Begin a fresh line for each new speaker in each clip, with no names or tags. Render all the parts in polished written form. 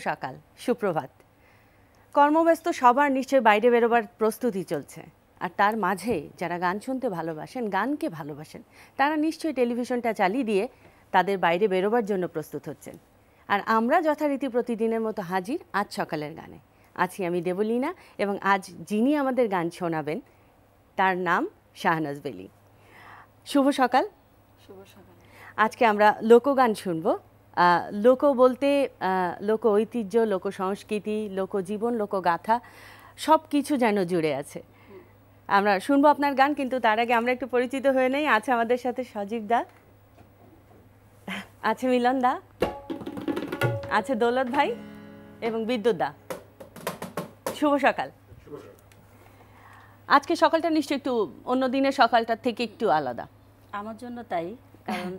সকাল, সুপ্রভাত। কর্মব্যস্ত সবার নিশ্চয়ই বাইরে বেরোবার প্রস্তুতি চলছে, আর তার মাঝে যারা গান শুনতে ভালোবাসেন, গানকে ভালোবাসেন, তারা নিশ্চয়ই টেলিভিশনটা চালিয়ে দিয়ে তাদের বাইরে বেরোবার জন্য প্রস্তুত হচ্ছেন। আর আমরা যথারীতি প্রতিদিনের মতো হাজির আজ সকালের গানে। আছি আমি দেবলীনা, এবং আজ যিনি আমাদের গান শোনাবেন তার নাম শাহনাজ বেলি। শুভ সকাল।
শুভ সকাল।
আজকে আমরা লোকগান শুনবো। লোক বলতে লোক ঐতিহ্য, লোক সংস্কৃতি, লোকজীবন, লোকগাথা সব কিছু যেন জুড়ে আছে। আমরা শুনবো আপনার গান, কিন্তু তার আগে আমরা একটু পরিচিত হয়ে নেই। আছে আমাদের সাথে সজীব দা, আছে মিলন দা, আছে দৌলত ভাই এবং বিদ্যুৎ দা। শুভ সকাল। আজকে সকালটা নিশ্চয়ই একটু অন্য দিনের সকালটার থেকে একটু আলাদা।
আমার জন্য তাই, কারণ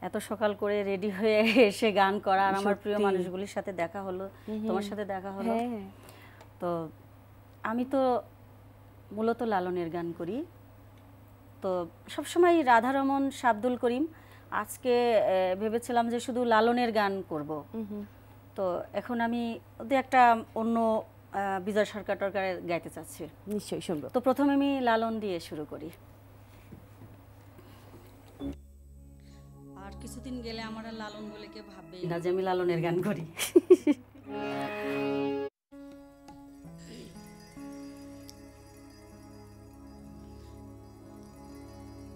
এত সকাল করে রেডি হয়ে এসে গান করা, আর আমার প্রিয় মানুষগুলির সাথে দেখা হলো, তোমার সাথে দেখা হলো। তো আমি তো মূলত লালনের গান করি, তো সবসময় রাধারমন, আব্দুল করিম। আজকে ভেবেছিলাম যে শুধু লালনের গান করব, তো এখন আমি ওদের একটা অন্য বিজয় সরকার টরকারের গাইতে চাচ্ছি।
নিশ্চয়ই শুনবো।
তো প্রথমে আমি লালন দিয়ে শুরু করি। আর কিছুদিন গেলে আমার লালন বলে কেউ ভাববে না যে আমি লালনের গান করি।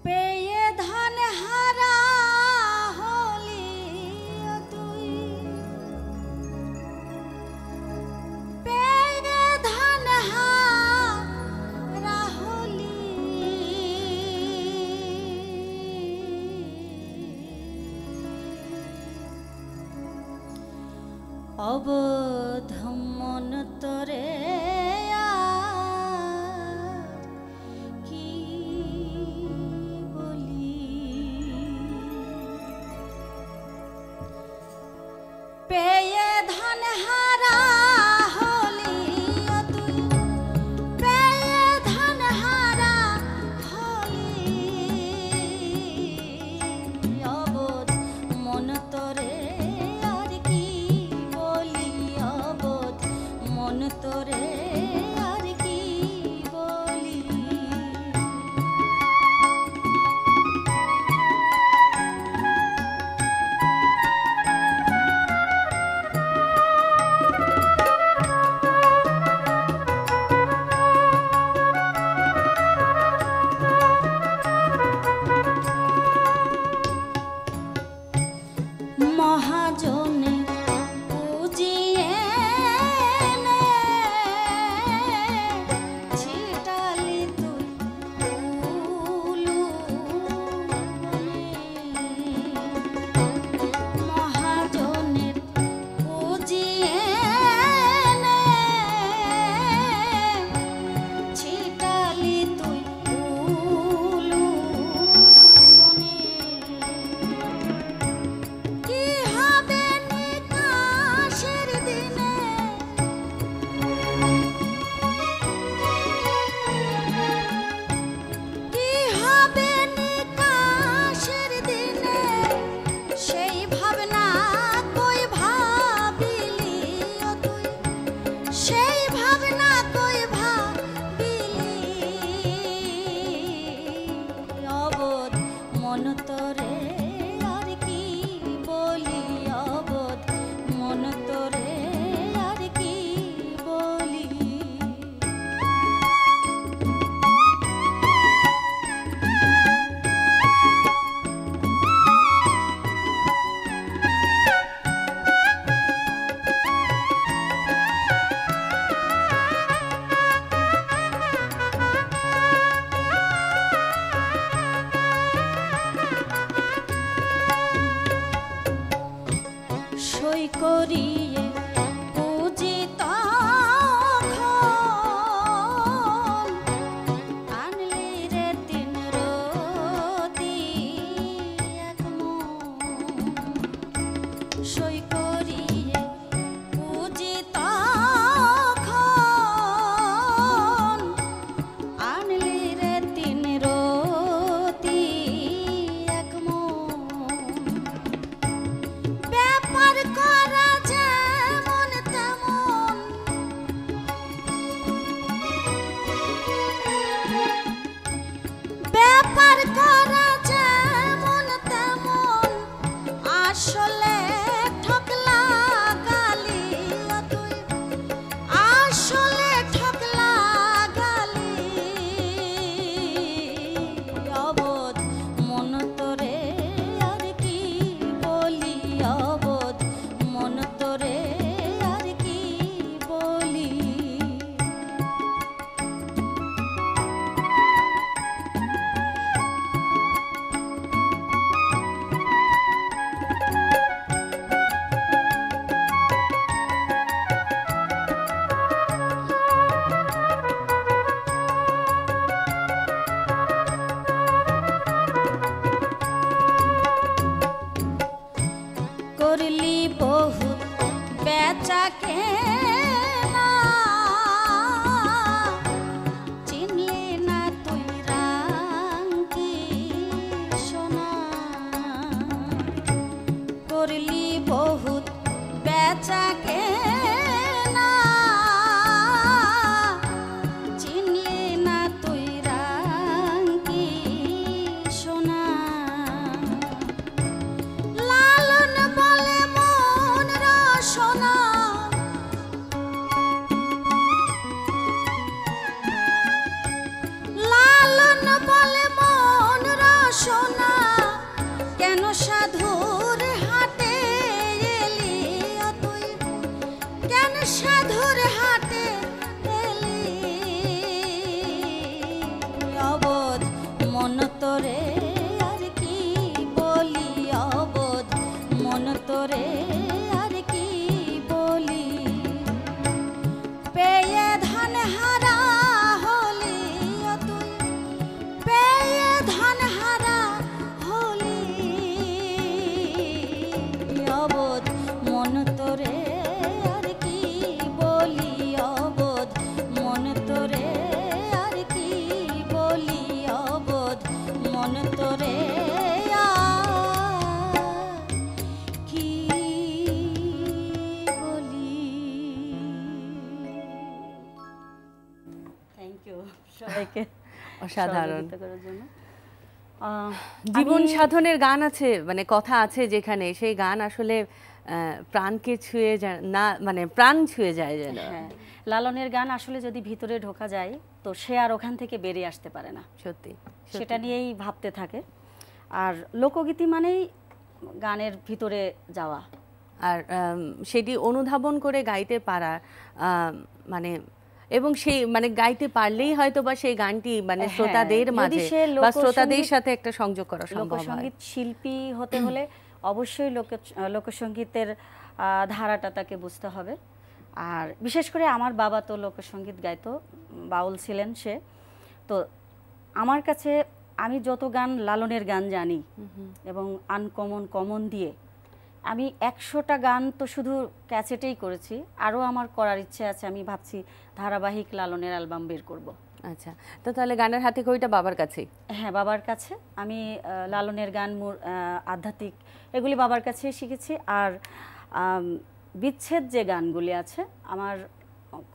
পেয়ে ধন হারা হলি তুই, পেয়ে ধন হারা হলি, অবোধ মন তোরে কি বলি, পেয়ে ধন হারা হলি তুই, পেয়ে ধন হারা হলি, অবোধ মন তোরে আর কি বলি, অবোধ মন তোরে আর কি বলি। মহাজনে পুজিয়ে নে সবাইকে
অসাধারণ।
সহযোগিতা করার জন্য।
জীবন সাধনের গান আছে, মানে কথা আছে যেখানে, সেই গান আসলে প্রাণকে ছুঁয়ে যায় না, মানে প্রাণ ছুঁয়ে যায় যেন।
হ্যাঁ, লালনের গান আসলে যদি ভিতরে ঢোকা যায় তো সে আর ওখান থেকে বেরিয়ে আসতে পারে না,
সত্যি
সেটা নিয়েই ভাবতে থাকে। আর লোকগীতি মানেই গানের ভিতরে যাওয়া,
আর সেটি অনুধাবন করে গাইতে পারা, মানে এবং সেই মানে গাইতে পারলেই হয়তো বা সেই গানটি মানে শ্রোতাদের মাঝে বা শ্রোতাদের সাথে একটা সংযোগ করা সম্ভব হয়।
লোকসঙ্গীত শিল্পী হতে হলে অবশ্যই লোকসঙ্গীতের ধারাটা তাকে বুঝতে হবে। আর বিশেষ করে আমার বাবা তো লোকসঙ্গীত গাইতো, বাউল ছিলেন সে। তো আমার কাছে আমি যত গান লালনের গান জানি এবং আনকমন কমন দিয়ে আমি 100টা গান তো শুধু ক্যাসেটেই করেছি, আরও আমার করার ইচ্ছে আছে। আমি ভাবছি ধারাবাহিক লালনের অ্যালবাম বের করব।
আচ্ছা, তো তাহলে গানের হাতে খড়িটা বাবার কাছে?
হ্যাঁ, বাবার কাছে। আমি লালনের গান, আধ্যাত্মিক, এগুলি বাবার কাছেই শিখেছি। আর বিচ্ছেদ যে গানগুলি আছে, আমার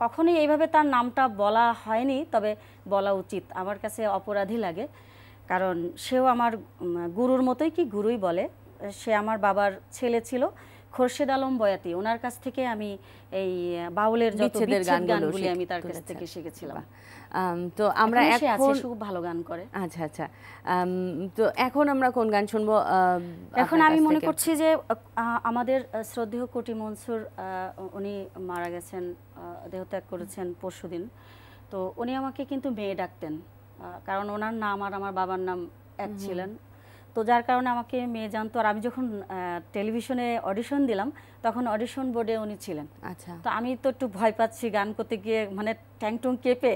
কখনোই এইভাবে তার নামটা বলা হয়নি, তবে বলা উচিত। আমার কাছে অপরাধী লাগে, কারণ সেও আমার গুরুর মতোই, কি গুরুই বলে। সে আমার বাবার ছেলে ছিল, খোরশেদ আলম বয়াতি। ওনার কাছ থেকে আমি এই বাউলের যত বিচ্ছেদ গানগুলি আমি তার কাছ থেকে শিখেছিলাম।
তো আমরা এখন
খুব ভালো গান করে।
আচ্ছা আচ্ছা, তো এখন আমরা কোন গান শুনবো?
এখন আমি মনে করছি যে আমাদের শ্রদ্ধেয় কোটি মনসুর, উনি মারা গেছেন, দেহত্যাগ করেছেন পরশুদিন। তো উনি আমাকে কিন্তু মেয়ে ডাকতেন, কারণ ওনার নাম আর আমার বাবার নাম এক ছিলেন। তো যার কারণে আমাকে মেয়ে জানতো। আর আমি যখন টেলিভিশনে অডিশন দিলাম তখন অডিশন বোর্ডে উনি ছিলেন।
আচ্ছা,
তো আমি তো একটু ভয় পাচ্ছি গান করতে গিয়ে, মানে ট্যাং টুং কেঁপে।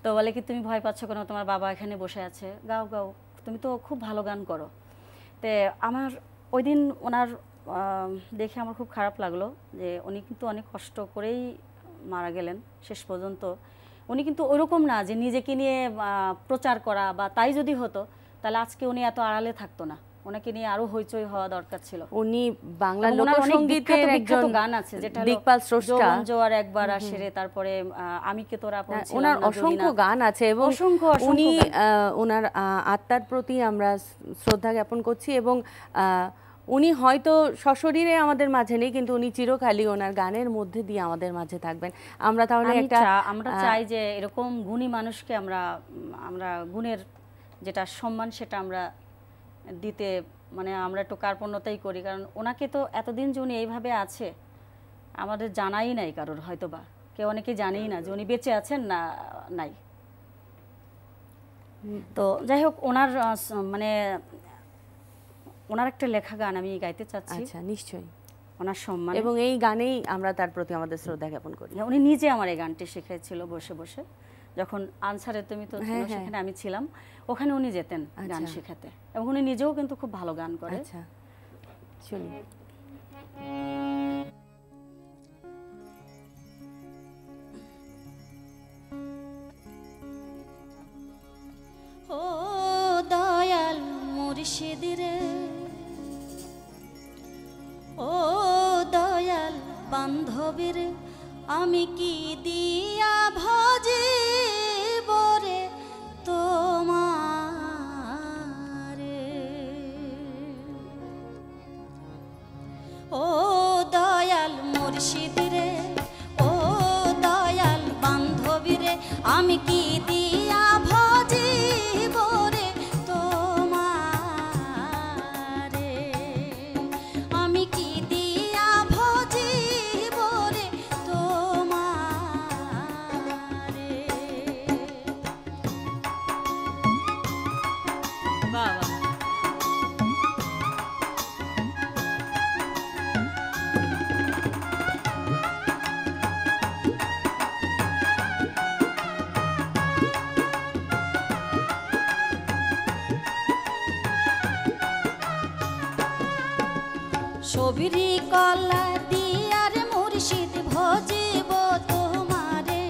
তো বলে কি, তুমি ভয় পাচ্ছ কেন, তোমার বাবা এখানে বসে আছে, গাও গাও, তুমি তো খুব ভালো গান করো। তো আমার ওই দিন ওনার দেখে আমার খুব খারাপ লাগলো যে উনি কিন্তু অনেক কষ্ট করেই মারা গেলেন শেষ পর্যন্ত। উনি কিন্তু ওইরকম না যে নিজেকে নিয়ে প্রচার করা, বা তাই যদি হতো তাহলে আজকে উনি এত আড়ালে থাকতো না। ওনাকে নিয়ে আরো হইচই হওয়া দরকার ছিল।
উনি বাংলা লোকসঙ্গীতের একজন
গান আছে, যেটা
দিকপাল স্রষ্টা,
জোয়ার একবার আসে, তারপরে আমি কে তোরা আপন ছিলাম,
ওনার অসংখ্য গান আছে। এবং উনি ওনার আত্মার প্রতি আমরা শ্রদ্ধা জ্ঞাপন করছি। এবং উনি হয়তো সশরীরে আমাদের মাঝে নেই, কিন্তু উনি চিরকালই ওনার গানের মধ্যে দিয়ে আমাদের মাঝে থাকবেন। আমরা তাহলে
আমরা চাই যে এরকম গুণী মানুষকে আমরা গুণের যেটা সম্মান সেটা আমরা দিতে, মানে আমরা একটু কার্পণ্যতাই করি। কারণ ওনাকে তো এতদিন যে উনি এইভাবে আছে আমাদের জানাই নাই কারোর, হয়তো বা কেউ অনেকে জানেই না যে উনি বেঁচে আছেন না নাই। তো যাই হোক, ওনার মানে ওনার একটা লেখা গান আমি গাইতে চাচ্ছি।
আচ্ছা, নিশ্চয়ই,
ওনার সম্মান।
এবং এই গানেই আমরা তার প্রতি আমাদের শ্রদ্ধা জ্ঞাপন করি।
উনি নিজে আমার এই গানটি শিখিয়েছিল বসে বসে, যখন আনসারে তুমি তো ছিল, সেখানে আমি ছিলাম, ওখানে উনি যেতেন গান শেখাতে। এবং উনি নিজেও কিন্তু খুব ভালো গান করে।
আচ্ছা, শুনি।
ও দয়াল মুর্শিদ রে, ও দয়াল বান্ধবী রে, আমি কি দিয়া ভজিব রে তোমারে। ও দয়াল মুর্শিদ রে, ও দয়াল বান্ধবী রে, আমি কি দিয়া ভজিব রে তোমারে। আমি কি দিয়া ভজিব রে তোমারে। বাবা সবিরি কলা দিয়ার মুর্শিদ ভজিব তোমারে,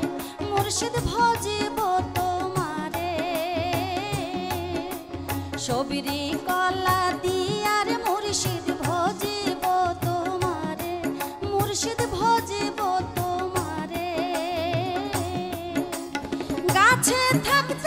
মুর্শিদ ভজিব তোমারে। সবিরি কলা দিয়ার মুর্শিদ ভজিব তোমারে, মুর্শিদ ভজিব তোমারে। গাছে থাকতে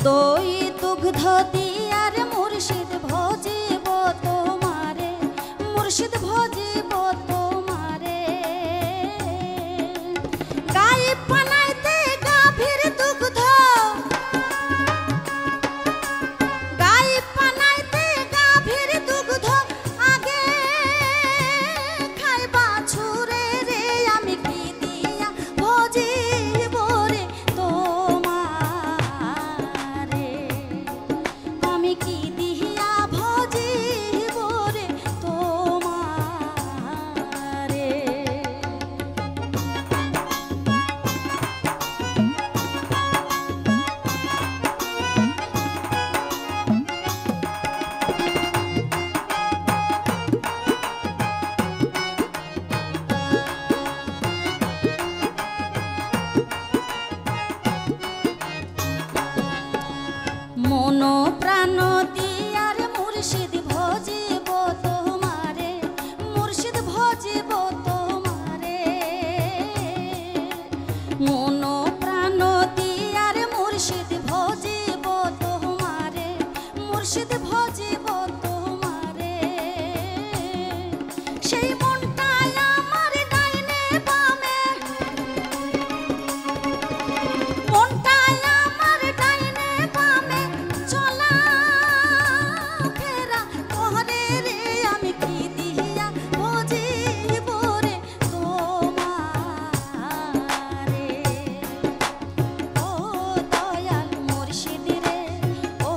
দই দুগ্ধ দিয়ার মুর্শিদ ভজিব তোমারে, মুর্শিদ ভজিব তোমারে। গায়ে পানাইতে গাভীর দুগ্ধ, গায়ে পানাইতে গাভীর দুগ্ধ আগে খাইবা ছুরে রে, আমি কি দিয়া ভজিব রে তোমারে, আমি কি দিয়া ভজিব রে তোমারে। মন প্রাণ দিয়ার মুর্শিদ ভজিব তোমারে, মুর্শিদ ভজিব তোমারে। মন প্রাণ দিয়ার মুর্শিদ ভজিব তোমারে, মুর্শিদ ভজিব তোমারে। সেই মনটাই আমার ডাইনে বামে, মনটাই আমার ডাইনে বামে চলা ফেরা করে রে, আমি কি দিয়া ভজিব রে তোমারে। ও দয়াল মুর্শিদ রে, ও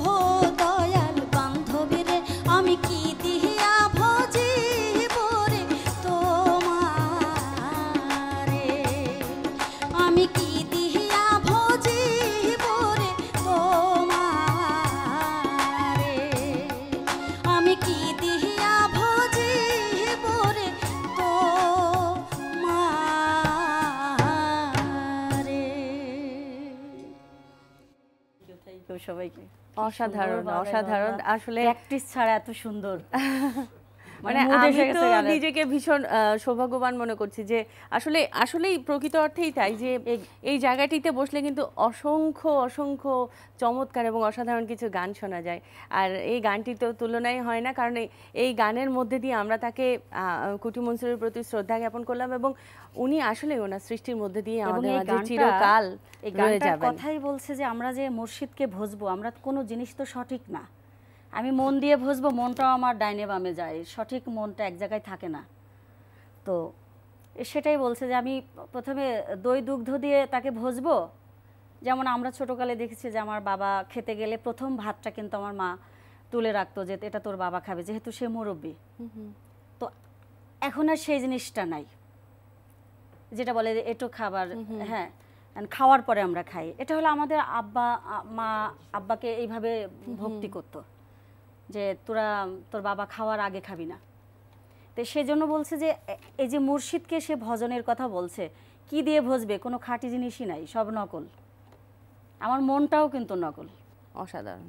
দয়াল বান্ধবী রে, আমি কি দিয়া ভজিব রে তোমারে, আমি কি দিয়া ভজিব রে তোমারে, আমি কি দিয়া ভজিব রে তোমারে।
থ্যাংক ইউ সবাইকে।
অসাধারণ, অসাধারণ আসলে।
প্র্যাকটিস ছাড়া এত সুন্দর
মানে
mood
আমি
এসে
তো
গেছে গানের।
নিজেকে ভীষণ সৌভাগ্যবান মনে করছি যে আসলেই প্রকৃত অর্থেই তাই যে এই জায়গাটিতে বসলে কিন্তু অসংখ্য অসংখ্য চমৎকার এবং অসাধারণ কিছু গান শোনা যায়। আর এই গানটি তো তুলনাই হয় না, কারণ এই গানের মধ্যে দিয়ে আমরা তাকে কুটি মনসুরের প্রতি শ্রদ্ধা জ্ঞাপন করলাম এবং উনি আসলে ওনার সৃষ্টির মধ্যে দিয়ে
এবং
আমাদের
এই
মাঝে
গানটা,
চিরকাল
এই
রয়ে
গানটার
যাবেন।
কথাই বলছে যে আমরা যে মুর্শিদকে ভজবো, আমরা কোনো জিনিস তো সঠিক না। আমি মন দিয়ে ভজবো, মনটাও আমার ডাইনে বামে যায়, সঠিক মনটা এক জায়গায় থাকে না। তো সেটাই বলছে যে আমি প্রথমে দই দুগ্ধ দিয়ে তাকে ভজবো। যেমন আমরা ছোটোকালে দেখেছি যে আমার বাবা খেতে গেলে প্রথম ভাতটা কিন্তু আমার মা তুলে রাখতো যে এটা তোর বাবা খাবে, যেহেতু সে মুরব্বী। তো এখন আর সেই জিনিসটা নাই, যেটা বলে যে এটো খাবার, হ্যাঁ খাওয়ার পরে আমরা খাই। এটা হলো আমাদের মা আব্বাকে এইভাবে ভক্তি করতো যে তোরা তোর বাবা খাওয়ার আগে খাবি না। তো সেই জন্য বলছে যে এই যে মুর্শিদকে সে ভজনের কথা বলছে, কি দিয়ে ভজবে? কোনো খাঁটি জিনিসই নাই, সব নকল। আমার মনটাও কিন্তু নকল।
অসাধারণ।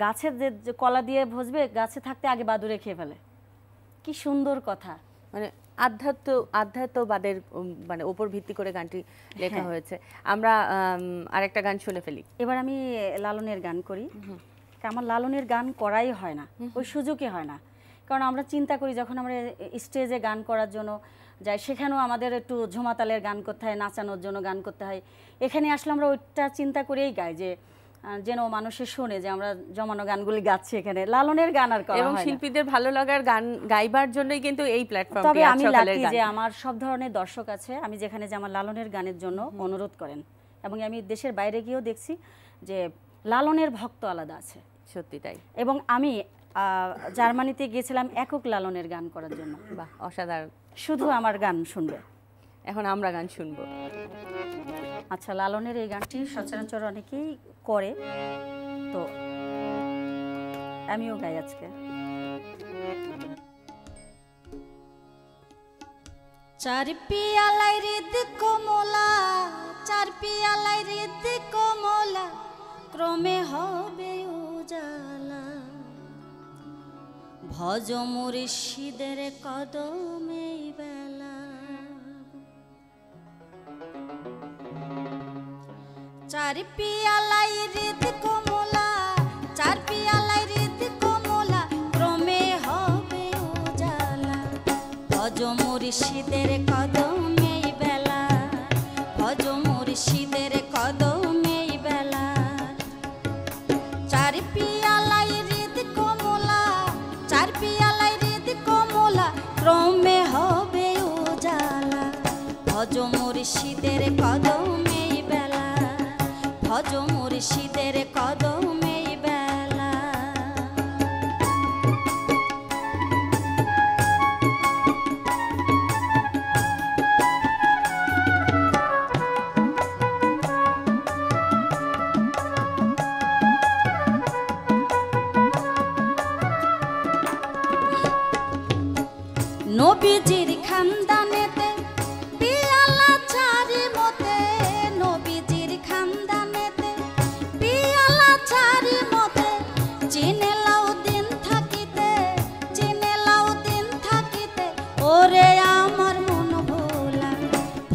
গাছের যে কলা দিয়ে ভজবে, গাছে থাকতে আগে বাদুড়ে খেয়ে ফেলে। কি সুন্দর কথা।
মানে আধ্যাত্মবাদের মানে উপর ভিত্তি করে গানটি লেখা হয়েছে। আমরা আরেকটা গান শুনে ফেলি।
এবার আমি লালনের গান করি। আমার লালনের গান করাই হয় না, ওই সুযোগই হয় না। কারণ আমরা চিন্তা করি যখন আমরা স্টেজে গান করার জন্য যাই, সেখানেও আমাদের একটু ঝুমাতালের গান করতে হয়, নাচানোর জন্য গান করতে হয়। এখানে আসলে আমরা ওইটা চিন্তা করেই গাই যে যেন মানুষের শোনে যে আমরা জমানো গানগুলি গাচ্ছি। এখানে লালনের গান আর করা হয় না।
এবং শিল্পীদের ভালো লাগার গান গাইবার জন্যই কিন্তু এই প্ল্যাটফর্মটি।
তবে আমি লাকি যে আমার সব ধরনের দর্শক আছে, আমি যেখানে যে আমার লালনের গানের জন্য অনুরোধ করেন, এবং আমি দেশের বাইরে গিয়েও দেখছি যে লালনের ভক্ত আলাদা আছে।
সত্যি তাই।
এবং আমি জার্মানিতে গিয়েছিলাম একক লালনের গান করার জন্য।
বাহ, অসাধারণ।
শুধু আমার গান শুনবে।
এখন আমরা গান শুনবো।
আচ্ছা, লালনের এই গানটি সচরাচর অনেকেই করে, তো আমিও গাই আজকে।
চার পিয়ালাই হৃদ কমলা, চার পিয়ালাই হৃদ কমলা, ক্রমে হবে উজালা, ভজ মুর্শিদের কদমে বেলা। চার পিয়ালাই হৃদ কমলা, চার পিয়ালাই হৃদ কমলা, ক্রমে হবে উজালা। ভজ মুর্শিদের কদমে বেলা, ভজ মুর্শিদের কদমে বেলা। চার পিয়ালাই হৃদ কমলা, চার পিয়ালাই হৃদ কমলা, ক্রমে হবে উজালা। ভজ মুর্শিদের কদমে বেলা, ভজ মুর্শিদের কদমে বেলা। নবীজির খানদানেতে পিয়ালা চারি মতে, নবীজির খানদানেতে পিয়ালা চারি মতে। চিনে লাও দিন থাকিতে, চিনে লাও দিন থাকিতে, ওরে আমার মন ভোলা।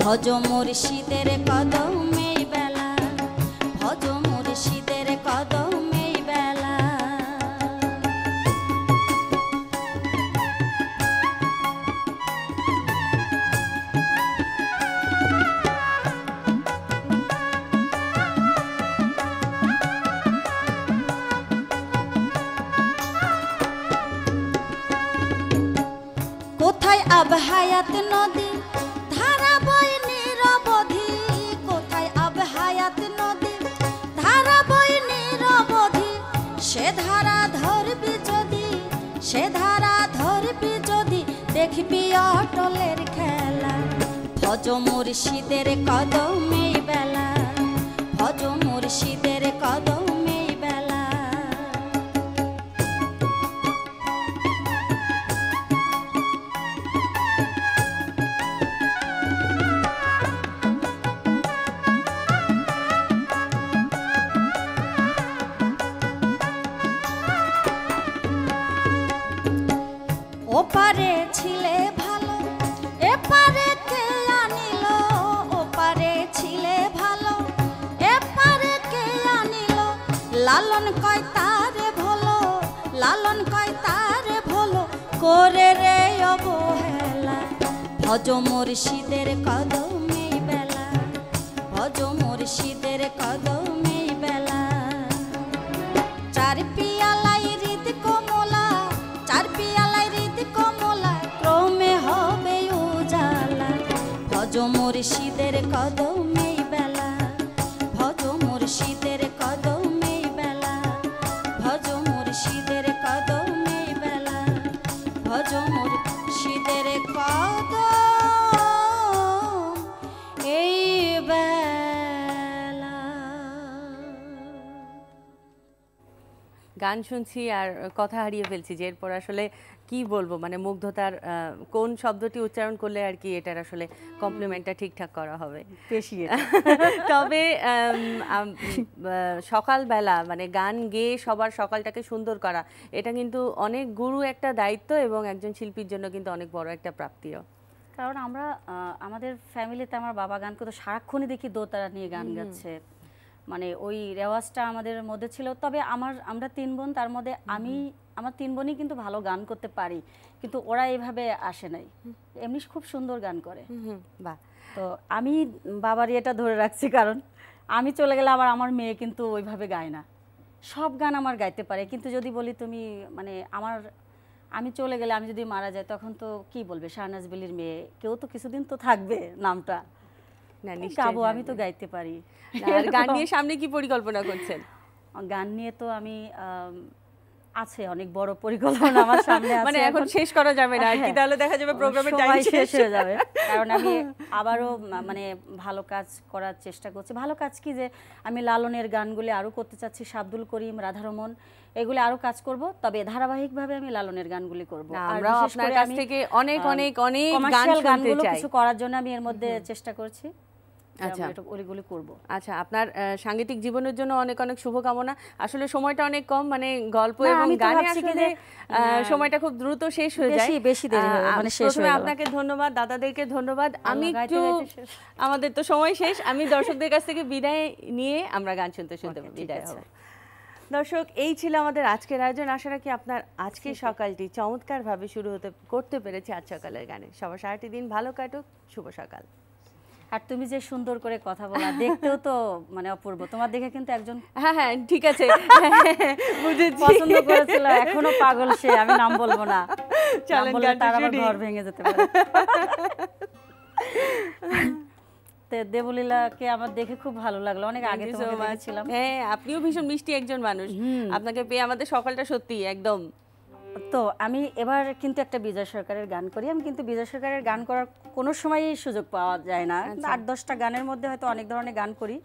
ভজ মুর্শিদের কদমে বেলা, ভজ মুর্শিদের কদমে বেলা। কোথায় আবহায়াত নদী ধারা বই নিরবধি, কোথায় আবহায়াত নদী ধারা বই নিরবধি। সে ধারা ধরবি যদি, সে ধারা ধরবি যদি, দেখবি অটলের খেলা। ভজ মুর্শিদের কদমে বেলা, ভজ মুর্শিদের কদমে বেলা। ওপারে ছিলে ভালো, এপারে কে আনিল, ওপারে ছিলে ভালো, এপারে কে আনিল। লালন কয় তারে ভলো, লালন কয় তারে ভলো, করে রে অবহেলা। ভজ মুর্শিদের কদমে বেলা, ভজ মুর্শিদের কদমে বেলা। চার পিয়ালাই হৃদ কমলা, চার পিয়ালাই হৃদ কমলা, ক্রমে হবে উজালা। ভজ মুর্শিদের কদমে বেলা, ভজ মুর্শিদের কদমে বেলা, ভজ মুর্শিদের কদমে বেলা, ভজ মুর্শিদের কদম এই বেলা।
গান শুনছি আর কথা হারিয়ে ফেলছি যে এরপর আসলে কি বলবো, মানে মুগ্ধতার কোন শব্দটি উচ্চারণ করলে আর কি এটার আসলে কমপ্লিমেন্টটা ঠিকঠাক করা হবে।
বেশি
তবে সকালবেলা মানে গান গেয়ে সবার সকালটাকে সুন্দর করা, এটা কিন্তু অনেক গুরু একটা দায়িত্ব এবং একজন শিল্পীর জন্য কিন্তু অনেক বড় একটা প্রাপ্তিও।
কারণ আমরা আমাদের ফ্যামিলিতে আমার বাবা গান করতো, সারাক্ষণই দেখি দোতারা নিয়ে গান গাচ্ছে, মানে ওই রেওয়াজটা আমাদের মধ্যে ছিল। তবে আমরা 3 বোন, তার মধ্যে আমার 3 বোনই কিন্তু ভালো গান করতে পারি, কিন্তু ওরা এইভাবে আসে নাই। এমনি খুব সুন্দর গান করে।
বাহ।
তো আমি বাবার এটা ধরে রাখছি, কারণ আমি চলে গেলে আবার আমার মেয়ে কিন্তু ওইভাবে গায় না। সব গান আমার গাইতে পারে, কিন্তু যদি বলি তুমি মানে আমি চলে গেলে, আমি যদি মারা যাই, তখন তো কি বলবে শাহনাজ বিলির মেয়ে, কেউ তো কিছুদিন তো থাকবে নামটা।
না
গাবো, আমি তো গাইতে পারি।
আর গান নিয়ে সামনে কি পরিকল্পনা করছেন?
গান নিয়ে তো আমি আছে অনেক বড় পরিকল্পনা আমার সামনে আছে,
মানে এখন শেষ করা যাবে না আর কি, তাহলে দেখা যাবে প্রোগ্রামের টাইম
শেষ হয়ে যাবে। কারণ আমি আবারও মানে ভালো কাজ করার চেষ্টা করছি। ভালো কাজ কি, যে আমি লালনের গানগুলি আরো করতে চাচ্ছি, আব্দুল করিম, রাধারমন, এগুলো আরো কাজ করব। তবে ধারাবাহিকভাবে আমি লালনের গানগুলি করব।
আর আমরা আপনার কাছ থেকে অনেক অনেক অনেক গান শুনতে চাই,
কিছু করার জন্য আমি এর মধ্যে চেষ্টা করছি।
আচ্ছা।
এটা ওইগুলি করব।
আচ্ছা, আপনার সাংগীতিক জীবনের জন্য অনেক অনেক শুভকামনা। আসলে সময়টা অনেক কম, মানে গল্প
না,
এবং
আমি তো
গানে
ভাবছি কি
আসলে
যে,
সময়টা খুব দ্রুত শেষ হয়ে যায়।
বেশি দেরি হয়ে মানে শেষ
প্রথমে
হয়ে গেল।
আপনাকে ধন্যবাদ, দাদাদেরকে ধন্যবাদ। আমি
গাইতে
একটু,
গাইতে শেষ।
আমাদের তো সময় শেষ, আমি দর্শকদের কাছ থেকে বিদায় নিয়ে আমরা গান শুনতে শুনতে
Okay, ঠিক
বিদায়
আছে।
হব। দর্শক, এই ছিল আমাদের আজকের আয়োজন। আশা রাখি আপনার আজকের সকালটি চমৎকারভাবে শুরু করতে পেরেছি আজ সকালের গানে। সবার সারাটি দিন ভালো কাটুক, শুভ সকাল।
আর তুমি যে সুন্দর করে কথা বলা, দেখতেও তো মানে অপূর্ব। তোমার দেখে কিন্তু একজন
হ্যাঁ হ্যাঁ ঠিক আছে, বুঝেছি,
পছন্দ করেছিল, এখনো পাগল সে, আমি নাম বলবো না, নাম
চলেন
বললে
গানটা
তার আবার
শুনি।
ঘর ভেঙে যেতে পারে। দেবলীলাকে আমার দেখে খুব ভালো লাগলো, অনেক আগে
Thank you so
তোমাকে
much.
দেখেছিলাম।
হ্যাঁ, আপনিও ভীষণ মিষ্টি একজন মানুষ। আপনাকে পেয়ে আমাদের সকালটা সত্যি একদম।
তো আমি এবার কিন্তু একটা বিজয় সরকারের গান করি। আমি কিন্তু বিজয় সরকারের গান করার কোনো সময়ই সুযোগ পাওয়া যায় না, 8-10টা গানের মধ্যে হয়তো অনেক ধরনের গান করি।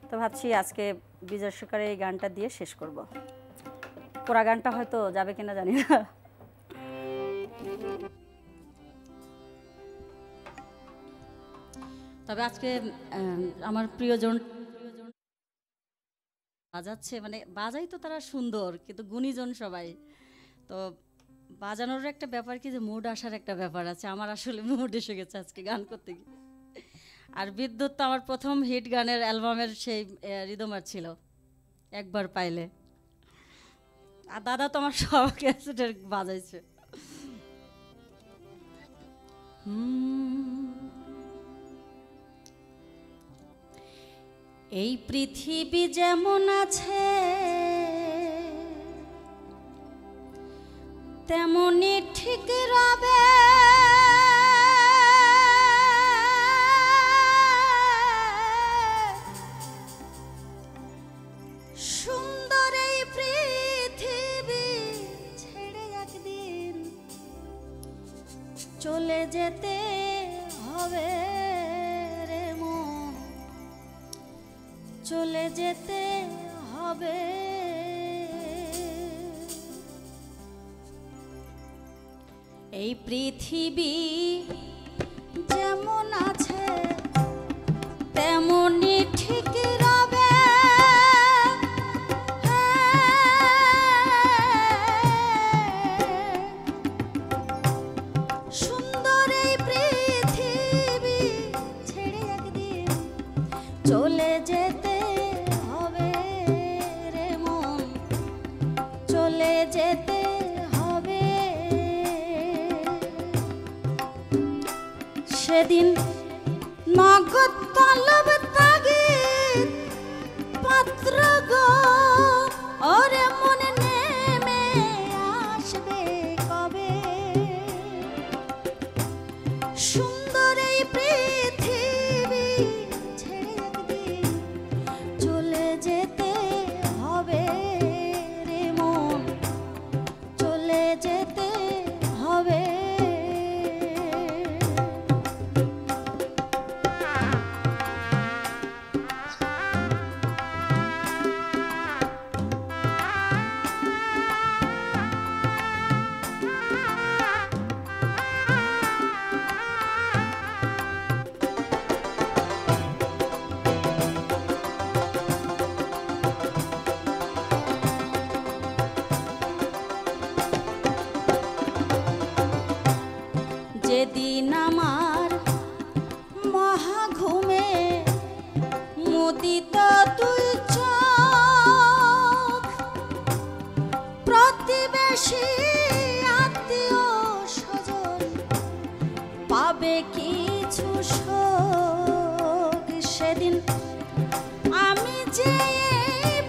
তো ভাবছি আজকে বিজয় সরকারের এই গানটা দিয়ে শেষ করব। পুরা গানটা হয়তো যাবে কিনা জানি না। তবে আজকে আমার প্রিয়জন বাজাচ্ছে, মানে বাজাই তো তারা সুন্দর, কিন্তু গুণীজন সবাই। তো বাজানোর একটা ব্যাপার কি, যে মুড আসার একটা ব্যাপার আছে। আমার আসলে মুড এসে গেছে আজকে গান করতে গিয়ে। আর বিদ্যুৎ তো আমার প্রথম হিট গানের অ্যালবামের সেই রিদমার ছিল, একবার পাইলে। আর দাদা তো আমার সব ক্যাসেটের বাজাইছে। এই পৃথিবী যেমন আছে তেমনি ঠিক রবে, সুন্দর এই পৃথিবী ছেড়ে একদিন চলে যেতে হবে রে মন, চলে যেতে হবে। এই পৃথিবী যেমন আছে তেমনি ঠিক রবে, সুন্দর এই পৃথিবী ছেড়ে একদিন চলে যেতে হবে রে মন, চলে যেতে হবে। সেদিন নগদ তলব তাগিদ পাত্র গো ওরে মনে নেমে আসবে কবে, সুন্দর এই পৃথিবী ছেড়ে একদিন চলে যেতে হবে রে মন, চলে যেতে হবে। যেদিন আমার মহা ঘুমে মুদিত তুই চোখ, প্রতিবেশী আত্মীয় স্বজন পাবে কিছু শোক, সেদিন আমি যে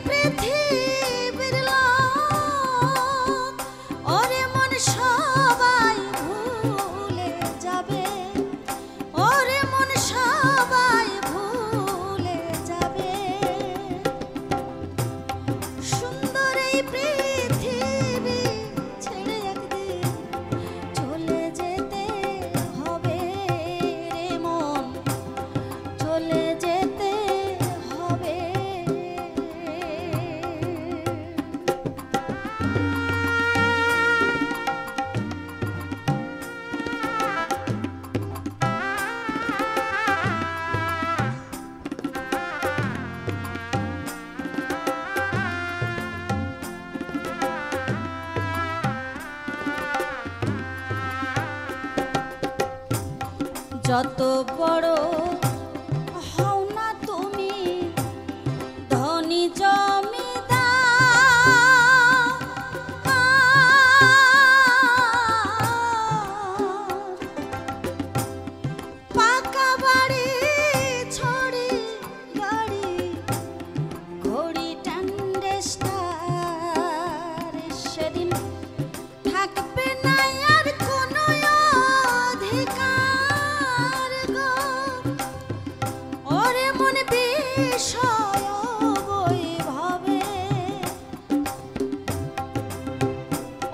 পৃথিবীর লোক ওরে মন সবাই ভুলে যাবে, ওরে মন সবাই ভুলে যাবে, সুন্দর এই পৃথিবী ছেড়ে একদিন চলে যেতে হবে রে মন, চলে যেতে
যত বড় হও না তুমি ধনী জমিদার পাকা বাড়ি ছড়ি গাড়ি ঘড়ি টান্ডেস্টার সেদিন থাকবে না আর কোনো অধিকার গো ওরে মন বিষয় বৈভবে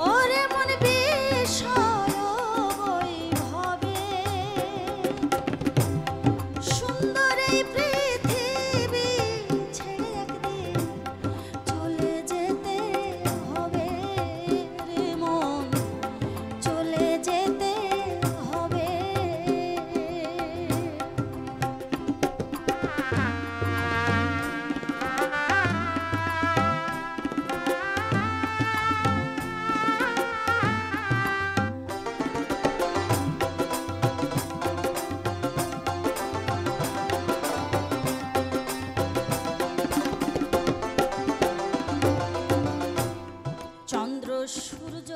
ওরে মন বিষয় বৈভবে সুন্দর এই পৃথিবী ছেড়ে একদিন চলে যেতে হবে রে মন চলে যেতে হবে চন্দ্র সূর্য